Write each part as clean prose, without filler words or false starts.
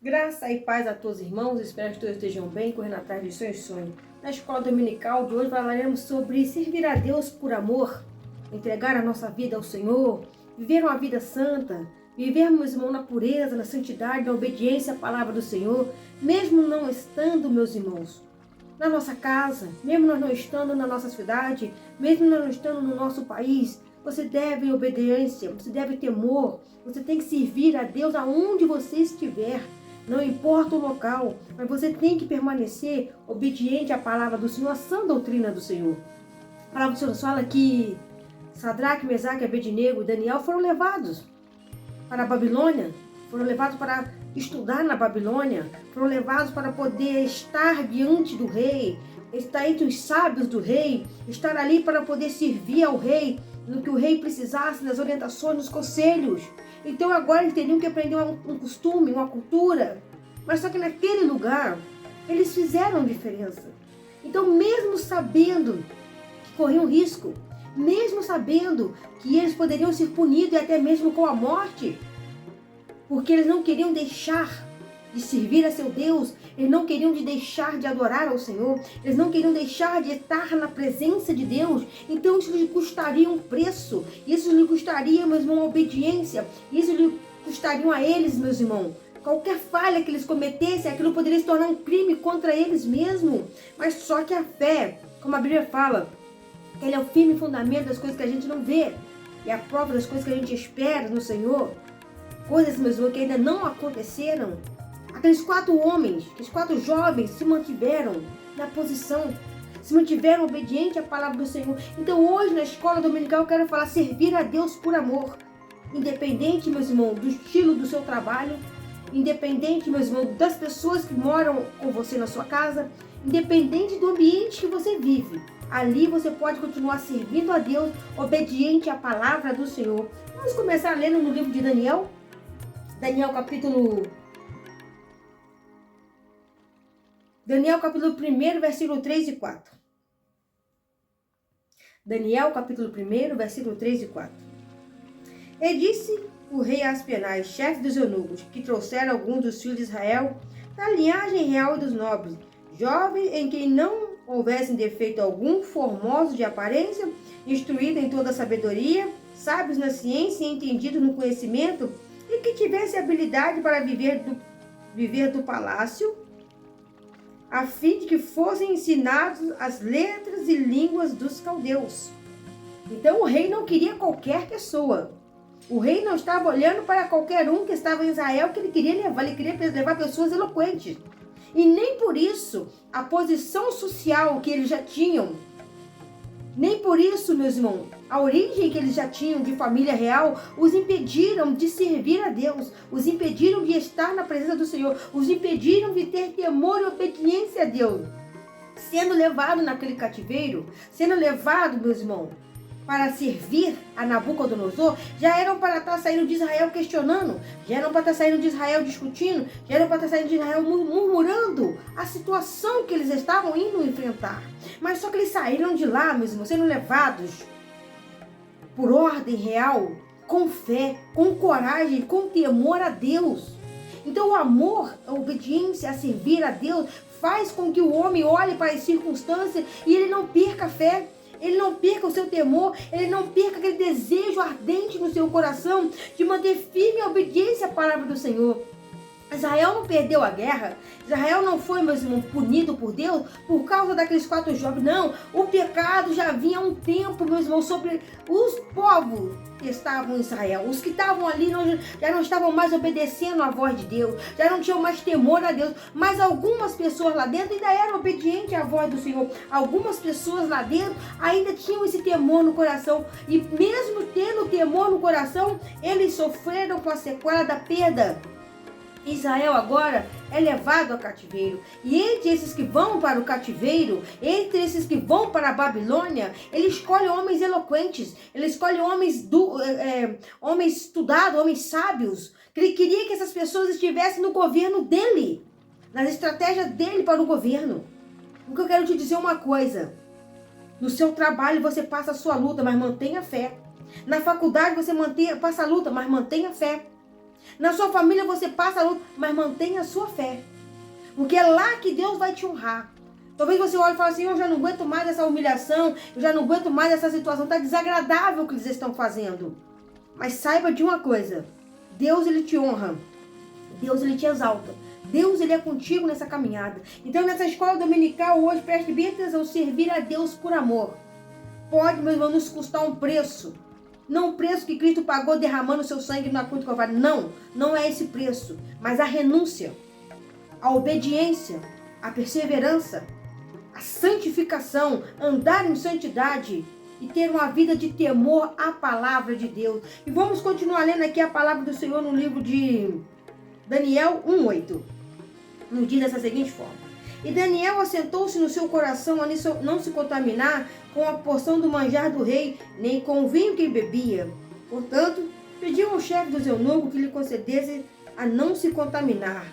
Graça e paz a todos, irmãos. Espero que todos estejam bem, correndo atrás de seus sonhos. Na escola dominical de hoje falaremos sobre servir a Deus por amor, entregar a nossa vida ao Senhor, viver uma vida santa, vivermos, irmão, na pureza, na santidade, na obediência à palavra do Senhor, mesmo não estando, meus irmãos, na nossa casa, mesmo nós não estando na nossa cidade, mesmo nós não estando no nosso país. Você deve obediência, você deve temor, você tem que servir a Deus aonde você estiver. Não importa o local, mas você tem que permanecer obediente à palavra do Senhor, à sã doutrina do Senhor. A palavra do Senhor fala que Sadraque, Mesaque, Abednego e Daniel foram levados para a Babilônia, foram levados para estudar na Babilônia, foram levados para poder estar diante do rei, estar entre os sábios do rei, estar ali para poder servir ao rei, no que o rei precisasse, nas orientações, nos conselhos. Então agora eles teriam que aprender um costume, uma cultura. Mas só que naquele lugar, eles fizeram diferença. Então mesmo sabendo que corriam risco, mesmo sabendo que eles poderiam ser punidos e até mesmo com a morte, porque eles não queriam deixar de servir a seu Deus, eles não queriam deixar de adorar ao Senhor, eles não queriam deixar de estar na presença de Deus. Então isso lhe custaria um preço, isso lhe custaria, meus irmãos, obediência, isso lhe custaria a eles, meus irmãos. Qualquer falha que eles cometessem, aquilo poderia se tornar um crime contra eles mesmos. Mas só que a fé, como a Bíblia fala, ele é o firme fundamento das coisas que a gente não vê, e a prova das coisas que a gente espera no Senhor. Coisas, meus irmãos, que ainda não aconteceram. Aqueles 4 homens, aqueles 4 jovens se mantiveram na posição, se mantiveram obedientes à palavra do Senhor. Então hoje na escola dominical eu quero falar servir a Deus por amor. Independente, meus irmãos, do estilo do seu trabalho, independente, meus irmãos, das pessoas que moram com você na sua casa, independente do ambiente que você vive. Ali você pode continuar servindo a Deus, obediente à palavra do Senhor. Vamos começar lendo no livro de Daniel. Daniel capítulo 1, versículo 3 e 4. Daniel, capítulo 1, versículo 3 e 4. E disse o rei Aspenaz, chefe dos eunucos, que trouxeram alguns dos filhos de Israel, da linhagem real e dos nobres, jovens em quem não houvesse defeito algum, formosos de aparência, instruídos em toda a sabedoria, sábios na ciência e entendidos no conhecimento, e que tivesse habilidade para viver do palácio, a fim de que fossem ensinados as letras e línguas dos caldeus. Então o rei não queria qualquer pessoa. O rei não estava olhando para qualquer um que estava em Israel, que ele queria levar pessoas eloquentes. E nem por isso a posição social que eles já tinham, nem por isso, meus irmãos, a origem que eles já tinham de família real, os impediram de servir a Deus, os impediram de estar na presença do Senhor, os impediram de ter temor e obediência a Deus. Sendo levado naquele cativeiro, sendo levado, meus irmãos, para servir a Nabucodonosor, já eram para estar saindo de Israel questionando, já eram para estar saindo de Israel discutindo, já eram para estar saindo de Israel murmurando a situação que eles estavam indo enfrentar. Mas só que eles saíram de lá, meus irmãos, sendo levados por ordem real, com fé, com coragem, com temor a Deus. Então o amor, a obediência a servir a Deus faz com que o homem olhe para as circunstâncias e ele não perca a fé. Ele não perca o seu temor, ele não perca aquele desejo ardente no seu coração de manter firme a obediência à palavra do Senhor. Israel não perdeu a guerra, Israel não foi, meus irmãos, punido por Deus por causa daqueles 4 jovens, não. O pecado já vinha há um tempo, meus irmãos, sobre os povos que estavam em Israel. Os que estavam ali já não estavam mais obedecendo à voz de Deus, já não tinham mais temor a Deus, mas algumas pessoas lá dentro ainda eram obedientes à voz do Senhor. Algumas pessoas lá dentro ainda tinham esse temor no coração, e mesmo tendo temor no coração, eles sofreram com a sequela da perda. Israel agora é levado ao cativeiro. E entre esses que vão para o cativeiro, entre esses que vão para a Babilônia, ele escolhe homens eloquentes, ele escolhe homens estudados, homens sábios, que ele queria que essas pessoas estivessem no governo dele, nas estratégias dele para o governo. O que eu quero te dizer é uma coisa: no seu trabalho você passa a sua luta, mas mantenha fé. Na faculdade você passa a luta, mas mantenha fé. Na sua família você passa luta, mas mantenha a sua fé. Porque é lá que Deus vai te honrar. Talvez você olhe e fale assim, eu já não aguento mais essa humilhação, eu já não aguento mais essa situação, está desagradável o que eles estão fazendo. Mas saiba de uma coisa, Deus ele te honra, Deus ele te exalta, Deus ele é contigo nessa caminhada. Então nessa escola dominical hoje, preste bem atenção, servir a Deus por amor. Pode, meu irmão, nos custar um preço. Não o preço que Cristo pagou derramando seu sangue na cruz do Calvário. Não, não é esse preço. Mas a renúncia, a obediência, a perseverança, a santificação, andar em santidade e ter uma vida de temor à palavra de Deus. E vamos continuar lendo aqui a palavra do Senhor no livro de Daniel 1:8. Nos diz dessa seguinte forma. E Daniel assentou-se no seu coração a não se contaminar com a porção do manjar do rei, nem com o vinho que bebia. Portanto, pediu ao chefe dos eunucos que lhe concedesse a não se contaminar.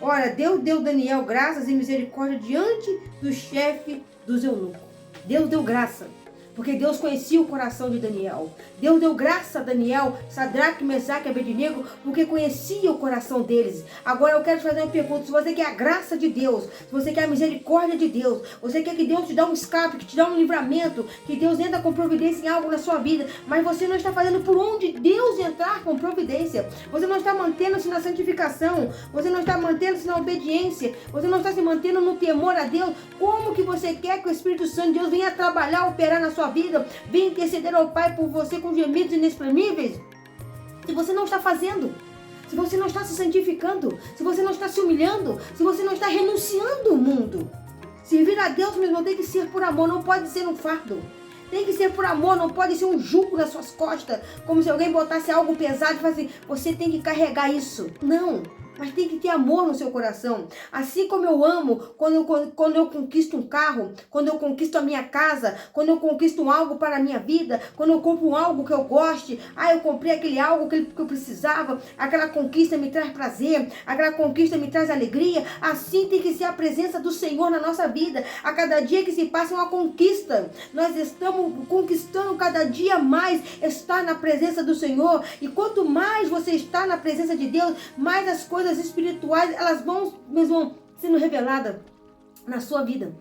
Ora, Deus deu Daniel graças e misericórdia diante do chefe dos eunucos. Deus deu graça, porque Deus conhecia o coração de Daniel. Deus deu graça a Daniel, Sadraque, Mesaque e Abednego, porque conhecia o coração deles. Agora eu quero te fazer uma pergunta. Se você quer a graça de Deus, se você quer a misericórdia de Deus, você quer que Deus te dê um escape, que te dê um livramento, que Deus entra com providência em algo na sua vida, mas você não está fazendo por onde Deus entrar com providência. Você não está mantendo-se na santificação, você não está mantendo-se na obediência, você não está se mantendo no temor a Deus. Como que você quer que o Espírito Santo de Deus venha trabalhar, operar na sua vida, venha interceder ao Pai por você com gemidos inexprimíveis, se você não está fazendo, se você não está se santificando, se você não está se humilhando, se você não está renunciando ao mundo? Servir a Deus, meu irmão, tem que ser por amor, não pode ser um fardo. Tem que ser por amor, não pode ser um jugo nas suas costas, como se alguém botasse algo pesado e falasse assim, você tem que carregar isso. Não. Mas tem que ter amor no seu coração. Assim como eu amo quando eu conquisto um carro, quando eu conquisto a minha casa, quando eu conquisto algo para a minha vida, quando eu compro algo que eu goste. Eu comprei aquele algo que eu precisava. Aquela conquista me traz prazer. Aquela conquista me traz alegria. Assim tem que ser a presença do Senhor na nossa vida. A cada dia que se passa é uma conquista. Nós estamos conquistando cada dia mais estar na presença do Senhor. E quanto mais você está na presença de Deus, mais as coisas espirituais, elas vão sendo reveladas na sua vida.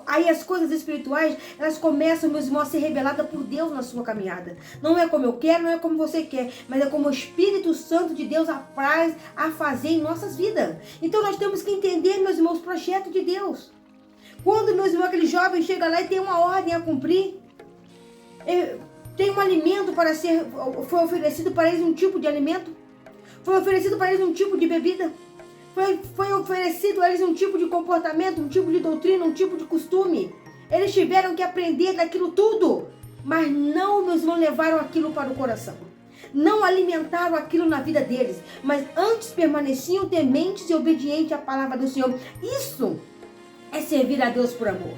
Aí as coisas espirituais, elas começam, meus irmãos, a ser reveladas por Deus na sua caminhada. Não é como eu quero, não é como você quer, mas é como o Espírito Santo de Deus apraz a fazer em nossas vidas. Então nós temos que entender, meus irmãos, o projeto de Deus. Quando, meus irmãos, aquele jovem chega lá e tem uma ordem a cumprir, tem um alimento para ser, foi oferecido para eles um tipo de alimento, foi oferecido para eles um tipo de bebida, foi oferecido a eles um tipo de comportamento, um tipo de doutrina, um tipo de costume. Eles tiveram que aprender daquilo tudo, mas não, meus irmãos, levaram aquilo para o coração. Não alimentaram aquilo na vida deles, mas antes permaneciam tementes e obedientes à palavra do Senhor. Isso é servir a Deus por amor.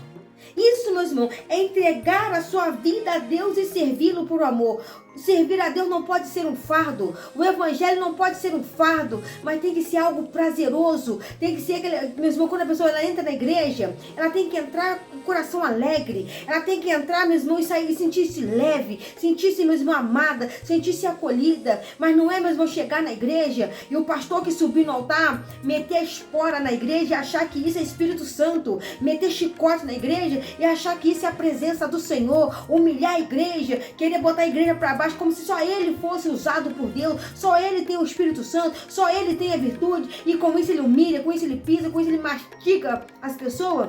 Isso, meus irmãos, é entregar a sua vida a Deus e servi-lo por amor. Servir a Deus não pode ser um fardo. O evangelho não pode ser um fardo, mas tem que ser algo prazeroso. Tem que ser aquele, meus irmãos, quando a pessoa ela entra na igreja, ela tem que entrar com o coração alegre. Ela tem que entrar, meus irmãos, e sair e sentir-se leve, sentir-se, meus irmãos, amada, sentir-se acolhida. Mas não é, meus irmãos, chegar na igreja e o pastor que subir no altar, meter a espora na igreja e achar que isso é Espírito Santo, meter chicote na igreja e achar que isso é a presença do Senhor, humilhar a igreja, querer botar a igreja para baixo, como se só ele fosse usado por Deus, só ele tem o Espírito Santo, só ele tem a virtude, e com isso ele humilha, com isso ele pisa, com isso ele mastiga as pessoas,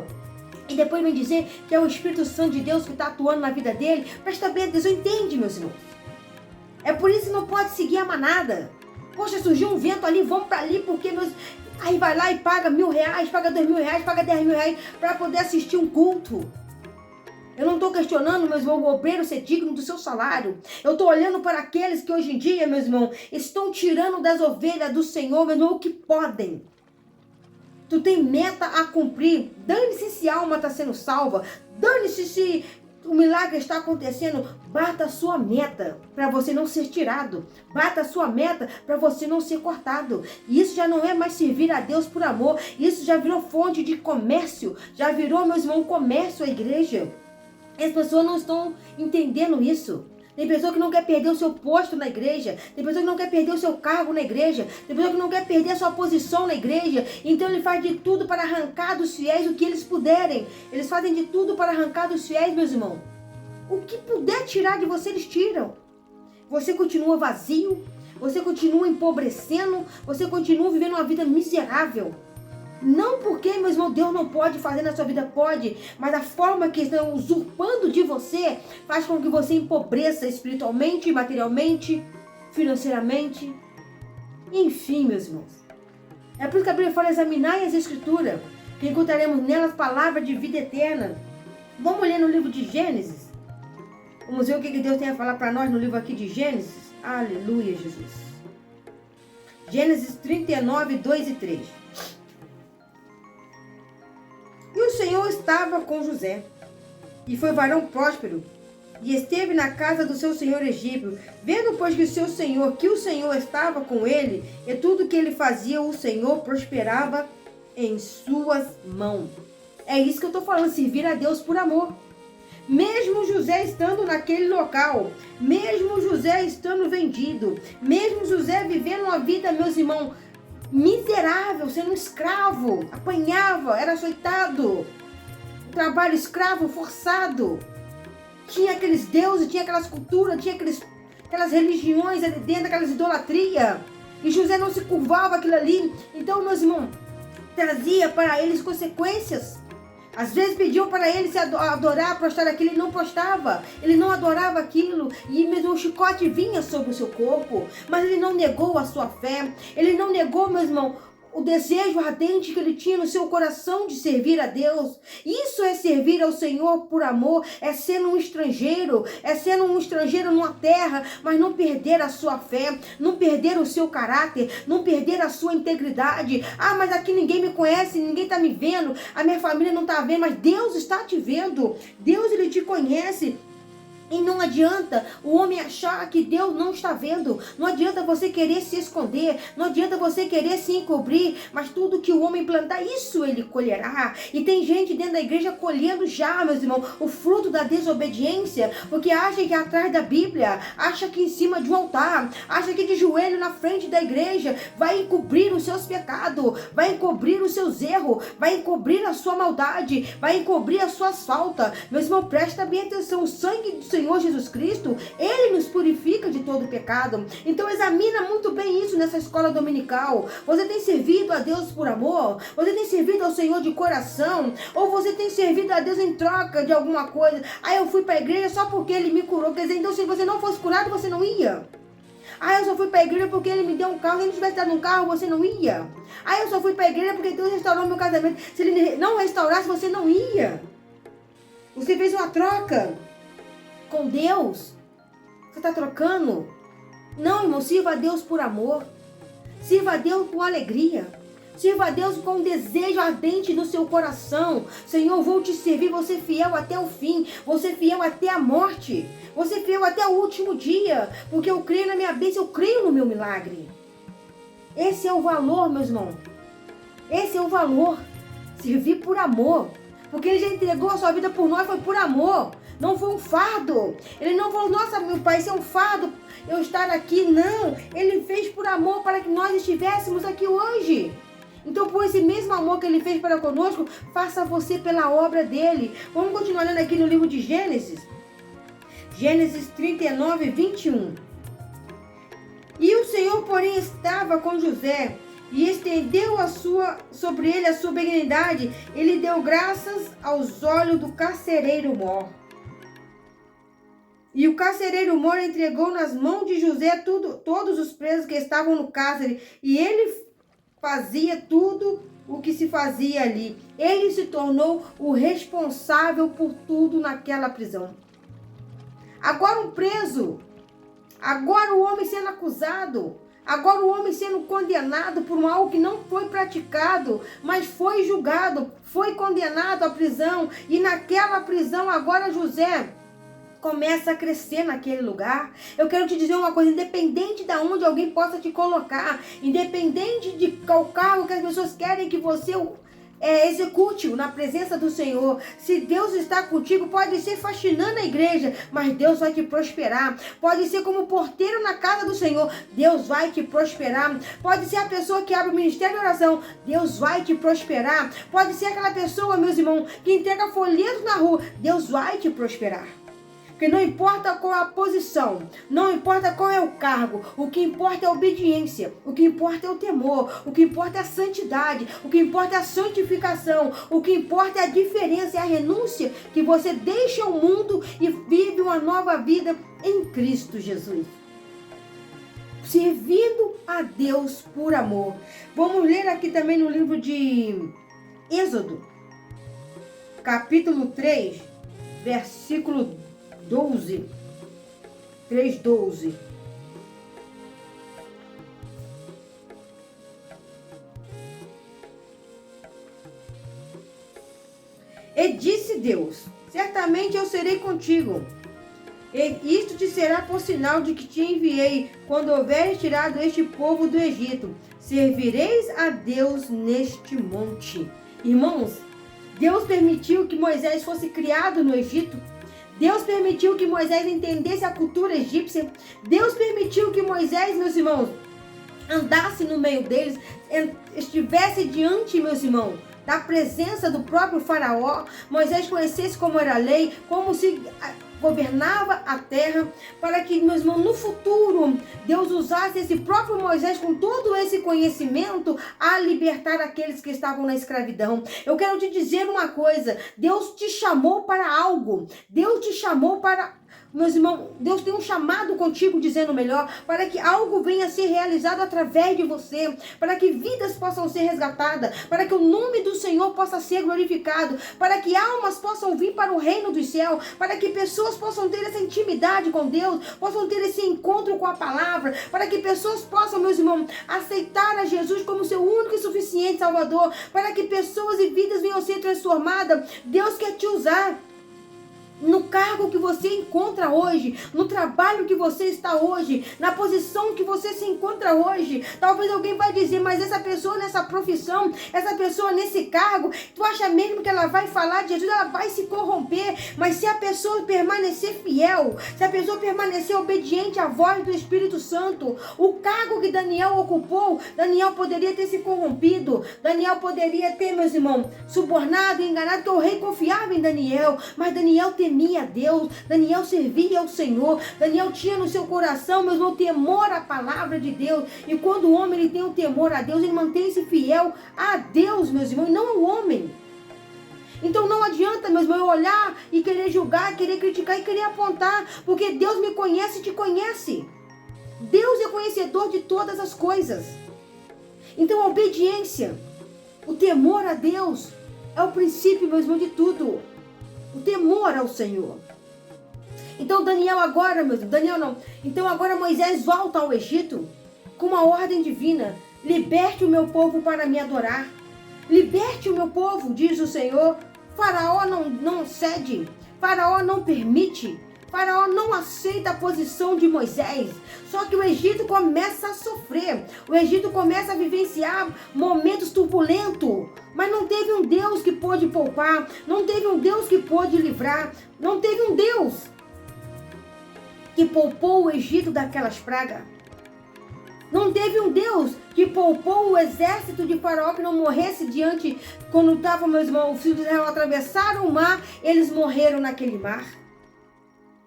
e depois vem dizer que é o Espírito Santo de Deus que está atuando na vida dele. Presta bem atenção, entende, meus irmãos? É por isso que não pode seguir a manada. Poxa, surgiu um vento ali, vamos para ali, porque meus... Aí vai lá e paga R$1.000, paga R$2.000, paga R$10.000 para poder assistir um culto. Eu não estou questionando, meus irmãos, o obreiro ser digno do seu salário. Eu estou olhando para aqueles que hoje em dia, meus irmãos, estão tirando das ovelhas do Senhor, meu irmão, o que podem. Tu tem meta a cumprir. Dane-se se a alma está sendo salva. Dane-se se o milagre está acontecendo. Bata a sua meta para você não ser tirado. Bata a sua meta para você não ser cortado. E isso já não é mais servir a Deus por amor. Isso já virou fonte de comércio. Já virou, meus irmãos, comércio a igreja. As pessoas não estão entendendo isso. Tem pessoa que não quer perder o seu posto na igreja. Tem pessoa que não quer perder o seu cargo na igreja. Tem pessoa que não quer perder a sua posição na igreja. Então ele faz de tudo para arrancar dos fiéis o que eles puderem. Eles fazem de tudo para arrancar dos fiéis, meus irmãos. O que puder tirar de você, eles tiram. Você continua vazio. Você continua empobrecendo. Você continua vivendo uma vida miserável. Não porque, meu irmão, Deus não pode fazer na sua vida, pode, mas a forma que estão usurpando de você faz com que você empobreça espiritualmente, materialmente, financeiramente, enfim, meus irmãos. É por isso que a Bíblia fala: examinai as Escrituras, que encontraremos nelas palavras de vida eterna. Vamos ler no livro de Gênesis. Vamos ver o que Deus tem a falar para nós no livro aqui de Gênesis. Aleluia, Jesus. Gênesis 39, 2 e 3. E o Senhor estava com José, e foi varão próspero, e esteve na casa do seu senhor egípcio. Vendo, pois, que o Senhor estava com ele, e tudo que ele fazia, o Senhor prosperava em suas mãos. É isso que eu estou falando, servir a Deus por amor. Mesmo José estando naquele local, mesmo José estando vendido, mesmo José vivendo uma vida, meus irmãos, miserável, sendo escravo, apanhava, era açoitado, trabalho escravo forçado, tinha aqueles deuses, tinha aquelas culturas, tinha aquelas religiões ali dentro, aquelas idolatria, e José não se curvava aquilo ali. Então, meus irmãos, trazia para eles consequências. Às vezes pediam para ele se adorar, prostrar aquilo, ele não prostava, ele não adorava aquilo, e mesmo o chicote vinha sobre o seu corpo, mas ele não negou a sua fé, ele não negou, meu irmão, o desejo ardente que ele tinha no seu coração de servir a Deus. Isso é servir ao Senhor por amor, é ser um estrangeiro numa terra, mas não perder a sua fé, não perder o seu caráter, não perder a sua integridade. Ah, mas aqui ninguém me conhece, ninguém está me vendo, a minha família não está vendo, mas Deus está te vendo, Deus, ele te conhece. E não adianta o homem achar que Deus não está vendo. Não adianta você querer se esconder. Não adianta você querer se encobrir. Mas tudo que o homem plantar, isso ele colherá. E tem gente dentro da igreja colhendo já, meus irmãos, o fruto da desobediência. Porque acha que atrás da Bíblia, acha que em cima de um altar, acha que de joelho na frente da igreja vai encobrir os seus pecados, vai encobrir os seus erros, vai encobrir a sua maldade, vai encobrir as suas faltas. Meus irmãos, presta bem atenção. O sangue do Senhor Jesus Cristo, ele nos purifica de todo pecado. Então examina muito bem isso nessa escola dominical. Você tem servido a Deus por amor? Você tem servido ao Senhor de coração? Ou você tem servido a Deus em troca de alguma coisa? Ah, eu fui para a igreja só porque ele me curou. Quer dizer, então se você não fosse curado, você não ia. Ah, eu só fui para a igreja porque ele me deu um carro. Se ele tivesse dado um carro, você não ia. Ah, eu só fui para a igreja porque Deus restaurou meu casamento. Se ele não restaurasse, você não ia. Você fez uma troca com Deus. Você está trocando? Não, irmão, sirva a Deus por amor. Sirva a Deus com alegria. Sirva a Deus com um desejo ardente no seu coração. Senhor, vou te servir, você fiel até o fim. Você fiel até a morte. Você fiel até o último dia. Porque eu creio na minha bênção, eu creio no meu milagre. Esse é o valor, meus irmãos. Esse é o valor. Servir por amor. Porque ele já entregou a sua vida por nós, foi por amor. Não foi um fardo. Ele não falou: nossa, meu pai, isso é um fardo eu estar aqui. Não. Ele fez por amor para que nós estivéssemos aqui hoje. Então, por esse mesmo amor que ele fez para conosco, faça você pela obra dele. Vamos continuar lendo aqui no livro de Gênesis. Gênesis 39, 21. E o Senhor, porém, estava com José e estendeu sobre ele a sua benignidade. Ele deu graças aos olhos do carcereiro mor. E o carcereiro mor entregou nas mãos de José todos os presos que estavam no cárcere. E ele fazia tudo o que se fazia ali. Ele se tornou o responsável por tudo naquela prisão. Agora um preso. Agora o homem sendo acusado. Agora o homem sendo condenado por algo que não foi praticado, mas foi julgado, foi condenado à prisão. E naquela prisão agora José começa a crescer naquele lugar. Eu quero te dizer uma coisa: independente de onde alguém possa te colocar, independente de qual cargo que as pessoas querem que você execute-o na presença do Senhor. Se Deus está contigo, pode ser faxinando a igreja, mas Deus vai te prosperar. Pode ser como porteiro na casa do Senhor, Deus vai te prosperar. Pode ser a pessoa que abre o ministério de oração, Deus vai te prosperar. Pode ser aquela pessoa, meus irmãos, que entrega folhetos na rua, Deus vai te prosperar. Porque não importa qual a posição, não importa qual é o cargo, o que importa é a obediência, o que importa é o temor, o que importa é a santidade, o que importa é a santificação, o que importa é a diferença, é a renúncia, que você deixa o mundo e vive uma nova vida em Cristo Jesus. Servindo a Deus por amor. Vamos ler aqui também no livro de Êxodo, capítulo 3, versículo 12, 3:12. E disse Deus: certamente eu serei contigo, e isto te será por sinal de que te enviei, quando houveres tirado este povo do Egito. Servireis a Deus neste monte. Irmãos, Deus permitiu que Moisés fosse criado no Egito. Deus permitiu que Moisés entendesse a cultura egípcia. Deus permitiu que Moisés, meus irmãos, andasse no meio deles, estivesse diante, meus irmãos, da presença do próprio faraó. Moisés conhecesse como era a lei, como se governava a terra, para que, meus irmãos, no futuro, Deus usasse esse próprio Moisés com todo esse conhecimento a libertar aqueles que estavam na escravidão. Eu quero te dizer uma coisa, Deus te chamou para algo, Deus te chamou para... Meus irmãos, Deus tem um chamado contigo, dizendo melhor, para que algo venha a ser realizado através de você, para que vidas possam ser resgatadas, para que o nome do Senhor possa ser glorificado, para que almas possam vir para o reino do céu, para que pessoas possam ter essa intimidade com Deus, possam ter esse encontro com a palavra, para que pessoas possam, meus irmãos, aceitar a Jesus como seu único e suficiente Salvador, para que pessoas e vidas venham a ser transformadas. Deus quer te usar. No cargo que você encontra hoje, no trabalho que você está hoje, na posição que você se encontra hoje. Talvez alguém vai dizer, mas essa pessoa nessa profissão, essa pessoa nesse cargo, tu acha mesmo que ela vai falar de Jesus? Ela vai se corromper. Mas se a pessoa permanecer fiel, se a pessoa permanecer obediente à voz do Espírito Santo, o cargo que Daniel ocupou, Daniel poderia ter se corrompido, Daniel poderia ter, meus irmãos, subornado, enganado, porque o rei confiava em Daniel, mas Daniel temia a Deus, Daniel servia ao Senhor, Daniel tinha no seu coração, meus irmãos, temor à palavra de Deus. E quando o homem ele tem o temor a Deus, ele mantém-se fiel a Deus, meus irmãos, e não ao homem. Então não adianta, meus irmãos, eu olhar e querer julgar, querer criticar e querer apontar, porque Deus me conhece e te conhece. Deus é conhecedor de todas as coisas. Então a obediência, o temor a Deus é o princípio, meus irmãos, de tudo. O temor ao Senhor. Então Daniel agora, meus irmãos, Daniel não. Então agora Moisés volta ao Egito com uma ordem divina. Liberte o meu povo para me adorar. Liberte o meu povo, diz o Senhor. Faraó não cede. Faraó não permite. Faraó não aceita a posição de Moisés. Só que o Egito começa a sofrer. O Egito começa a vivenciar momentos turbulentos. Mas não teve um Deus que pôde poupar. Não teve um Deus que pôde livrar. Não teve um Deus que poupou o Egito daquelas pragas. Não teve um Deus que poupou o exército de Faraó que não morresse diante. Quando estavam, meus irmãos, os filhos de Israel atravessaram o mar, eles morreram naquele mar.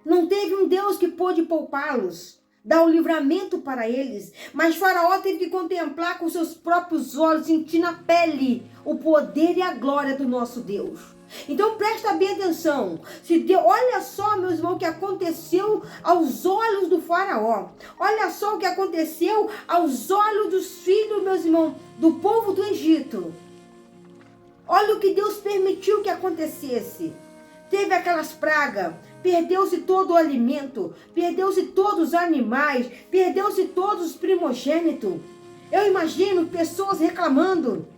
Não teve um Deus que pôde poupá-los, dar o livramento para eles. Mas Faraó teve que contemplar com seus próprios olhos, sentir na pele o poder e a glória do nosso Deus. Então presta bem atenção. Olha só, meus irmãos, o que aconteceu aos olhos do Faraó. Olha só o que aconteceu aos olhos dos filhos, meus irmãos, do povo do Egito. Olha o que Deus permitiu que acontecesse. Teve aquelas pragas. Perdeu-se todo o alimento, perdeu-se todos os animais, perdeu-se todos os primogênitos. Eu imagino pessoas reclamando.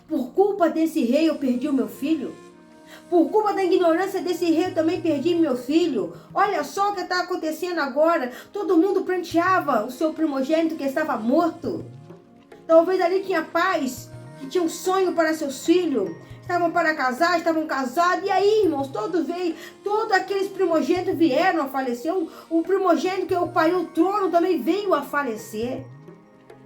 Por culpa desse rei eu perdi o meu filho. Por culpa da ignorância desse rei eu também perdi meu filho. Olha só o que está acontecendo agora. Todo mundo pranteava o seu primogênito que estava morto. Talvez ali tinha pais que tinham um sonho para seus filhos, estavam para casar, estavam casados, e aí, irmãos, todos aqueles primogênitos vieram a falecer, o primogênito que ocupou o trono também veio a falecer.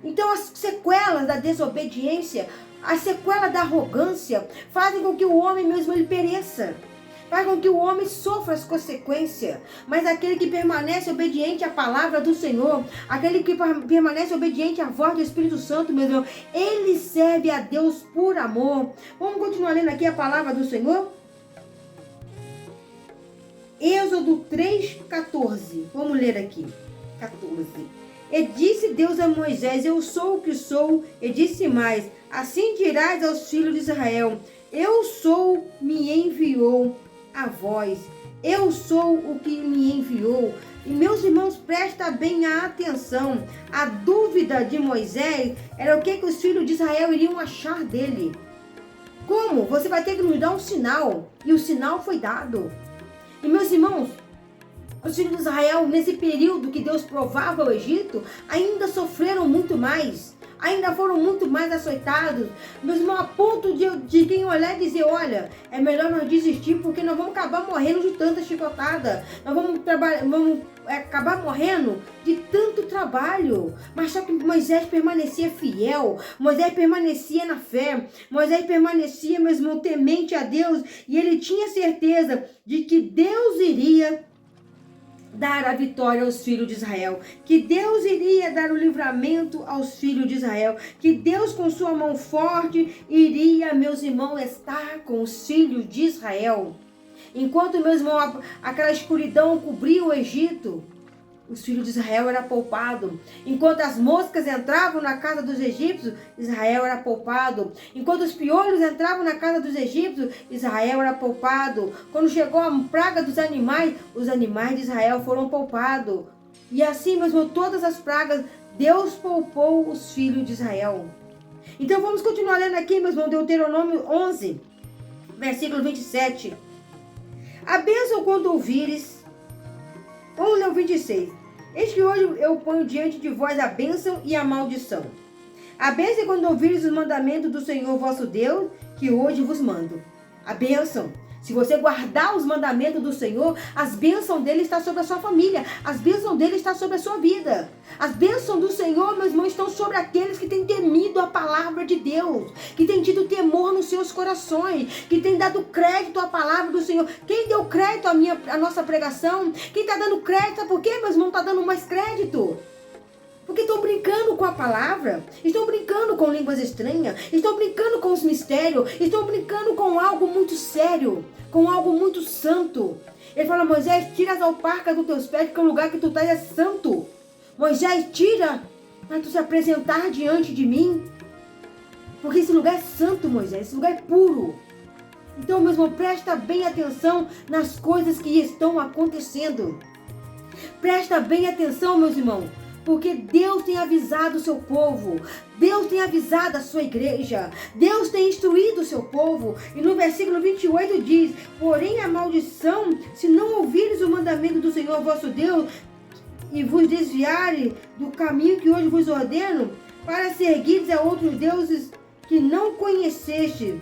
Então as sequelas da desobediência, as sequelas da arrogância, fazem com que o homem mesmo ele pereça. Faz com que o homem sofra as consequências. Mas aquele que permanece obediente à palavra do Senhor, aquele que permanece obediente à voz do Espírito Santo, meu irmão, ele serve a Deus por amor. Vamos continuar lendo aqui a palavra do Senhor? Êxodo 3:14. Vamos ler aqui. 14. E disse Deus a Moisés: eu sou o que sou. E disse mais: assim dirás aos filhos de Israel: eu sou, me enviou a vós. Eu sou o que me enviou. E meus irmãos, presta bem a atenção. A dúvida de Moisés era o que os filhos de Israel iriam achar dele. Como? Você vai ter que nos dar um sinal. E o sinal foi dado. E meus irmãos, os filhos de Israel, nesse período que Deus provava o Egito, ainda sofreram muito mais. Ainda foram muito mais açoitados. Meus irmãos, a ponto de quem olhar e dizer: olha, é melhor nós desistir, porque nós vamos acabar morrendo de tanta chicotada. Nós vamos acabar morrendo de tanto trabalho. Mas só que Moisés permanecia fiel. Moisés permanecia na fé. Moisés permanecia, meu irmão, temente a Deus. E ele tinha certeza de que Deus iria dar a vitória aos filhos de Israel, que Deus iria dar o livramento aos filhos de Israel, que Deus com sua mão forte iria, meus irmãos, estar com os filhos de Israel. Enquanto, meus irmãos, aquela escuridão cobria o Egito, os filhos de Israel eram poupados. Enquanto as moscas entravam na casa dos egípcios, Israel era poupado. Enquanto os piolhos entravam na casa dos egípcios, Israel era poupado. Quando chegou a praga dos animais, os animais de Israel foram poupados. E assim, meus irmãos, todas as pragas, Deus poupou os filhos de Israel. Então vamos continuar lendo aqui, meus irmãos, Deuteronômio 11, versículo 27. A bênção quando ouvires. Vamos ler o 26. Eis que hoje eu ponho diante de vós a bênção e a maldição. A bênção é quando ouvires os mandamentos do Senhor vosso Deus, que hoje vos mando. A bênção. Se você guardar os mandamentos do Senhor, as bênçãos dele estão sobre a sua família. As bênçãos dele estão sobre a sua vida. As bênçãos do Senhor, meus irmãos, estão sobre aqueles que têm temido a palavra de Deus, que têm tido temor nos seus corações, que têm dado crédito à palavra do Senhor. Quem deu crédito à nossa pregação? Quem está dando crédito? Sabe por quê, meus irmãos, está dando mais crédito? Porque estão brincando com a palavra, estão brincando com línguas estranhas, estão brincando com os mistérios, estão brincando com algo muito sério, com algo muito santo. Ele fala: Moisés, tira as alparcas dos teus pés, porque o lugar que tu estás é santo. Moisés, tira para tu se apresentar diante de mim, porque esse lugar é santo, Moisés, esse lugar é puro. Então, meu irmão, presta bem atenção nas coisas que estão acontecendo. Presta bem atenção, meus irmãos. Porque Deus tem avisado o seu povo, Deus tem avisado a sua igreja, Deus tem instruído o seu povo. E no versículo 28 diz: porém a maldição, se não ouvires o mandamento do Senhor vosso Deus, e vos desviarem do caminho que hoje vos ordeno, para seguires a outros deuses que não conheceste,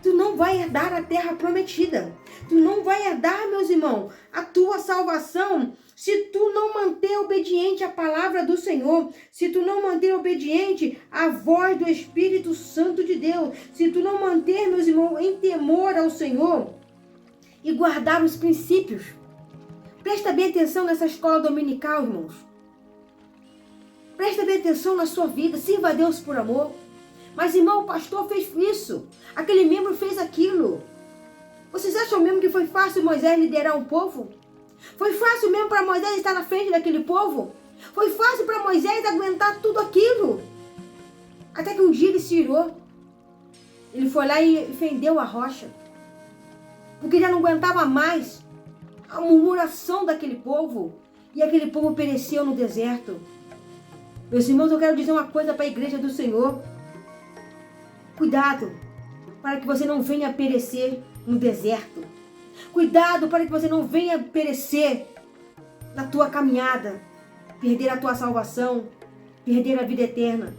tu não vai herdar a terra prometida. Tu não vai herdar, meus irmãos, a tua salvação, se tu não manter obediente à palavra do Senhor, se tu não manter obediente à voz do Espírito Santo de Deus, se tu não manter, meus irmãos, em temor ao Senhor e guardar os princípios. Presta bem atenção nessa escola dominical, irmãos. Presta bem atenção na sua vida, sirva a Deus por amor. Mas, irmão, o pastor fez isso, aquele membro fez aquilo. Vocês acham mesmo que foi fácil Moisés liderar um povo? Foi fácil mesmo para Moisés estar na frente daquele povo? Foi fácil para Moisés aguentar tudo aquilo? Até que um dia ele se irou. Ele foi lá e fendeu a rocha. Porque já não aguentava mais a murmuração daquele povo. E aquele povo pereceu no deserto. Meus irmãos, eu quero dizer uma coisa para a igreja do Senhor. Cuidado para que você não venha perecer no deserto. Cuidado para que você não venha perecer na tua caminhada, perder a tua salvação, perder a vida eterna.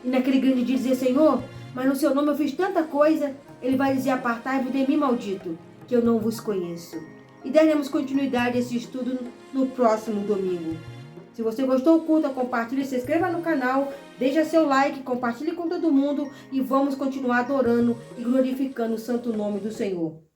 e naquele grande dia dizer: Senhor, mas no seu nome eu fiz tanta coisa. Ele vai dizer: apartai-vos de mim, maldito, que eu não vos conheço. E daremos continuidade a esse estudo no próximo domingo. Se você gostou do culto, compartilhe, se inscreva no canal, deixe seu like, compartilhe com todo mundo e vamos continuar adorando e glorificando o santo nome do Senhor.